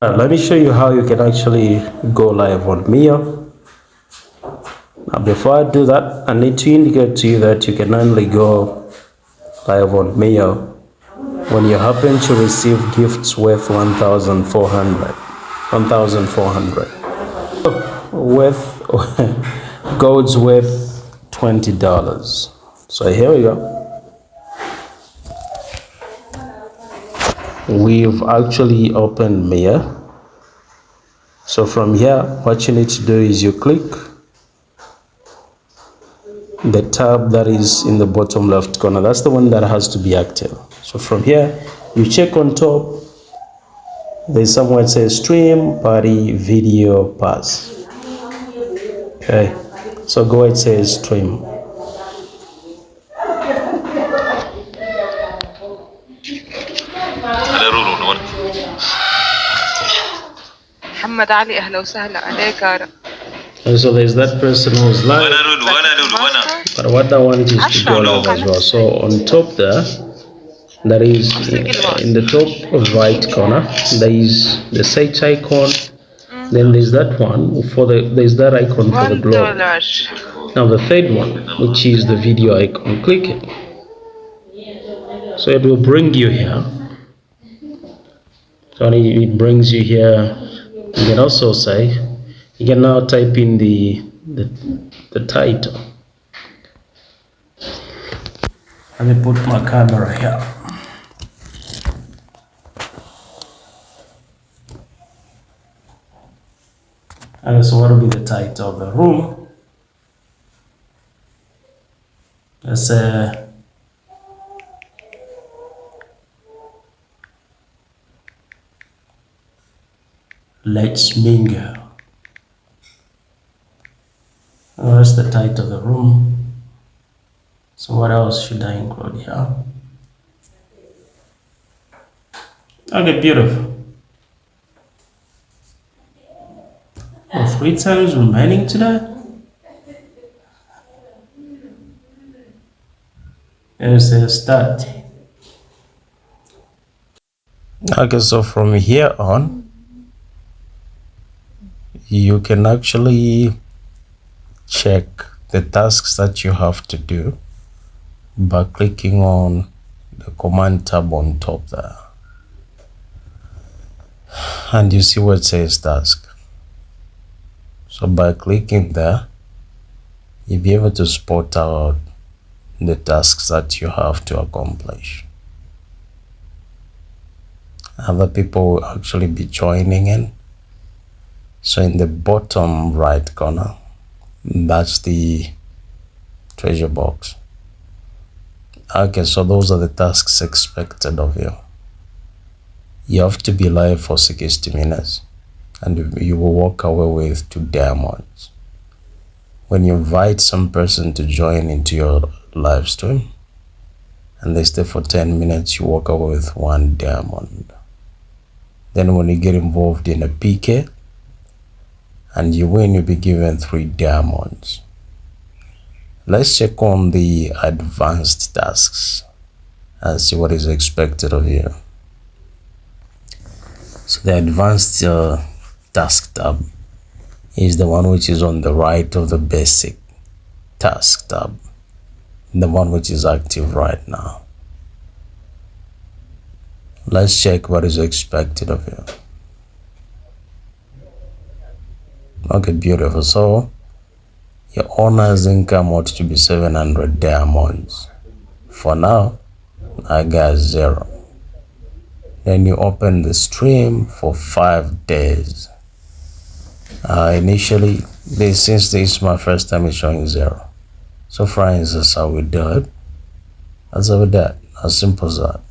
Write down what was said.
Let me show you how you can actually go live on Meyo. Now before I do that, I need to indicate to you that you can only go live on Meyo when you happen to receive gifts worth 1,400. With gold's worth $20. So here we go. We've actually opened Meyo. So from here, what you need to do is you click the tab that is in the bottom left corner. That's the one that has to be active. So from here, you check on top. There's somewhere it says stream party video pass. Okay, so go ahead, it says stream. محمد علي اهلا وسهلا عليك. And so there's that person who's live. But what I want is to go live as well. So on top there, that is in the top right corner, there is the search icon. Then there's that one there's that icon for the globe. Now the third one, which is the video icon, click it. So it will bring you here. So it brings you here. You can also say, you can now type in the title. Let me put my camera here. And so what will be the title of the room? Let's say Let's Mingle. Oh, that's the title of the room. So what else should I include here? Okay, beautiful. 3 times remaining today. And it says start. Okay, so from here on, you can actually check the tasks that you have to do by clicking on the command tab on top there. And you see where it says task. So by clicking there, you'll be able to spot out the tasks that you have to accomplish. Other people will actually be joining in. So in the bottom right corner, that's the treasure box. Okay, so those are the tasks expected of you. You have to be live for 60 minutes and you will walk away with 2 diamonds. When you invite some person to join into your live stream and they stay for 10 minutes, you walk away with 1 diamond. Then when you get involved in a PK and you win, you'll be given 3 diamonds. Let's check on the advanced tasks and see what is expected of you. So the advanced task tab is the one which is on the right of the basic task tab, the one which is active right now. Let's check what is expected of you. Okay, beautiful. So your owner's income ought to be 700 diamonds. For now, I got 0. Then you open the stream for 5 days. Initially, since this is my first time, it's showing 0. So for instance, how we do it. That's how we do it. As simple as that.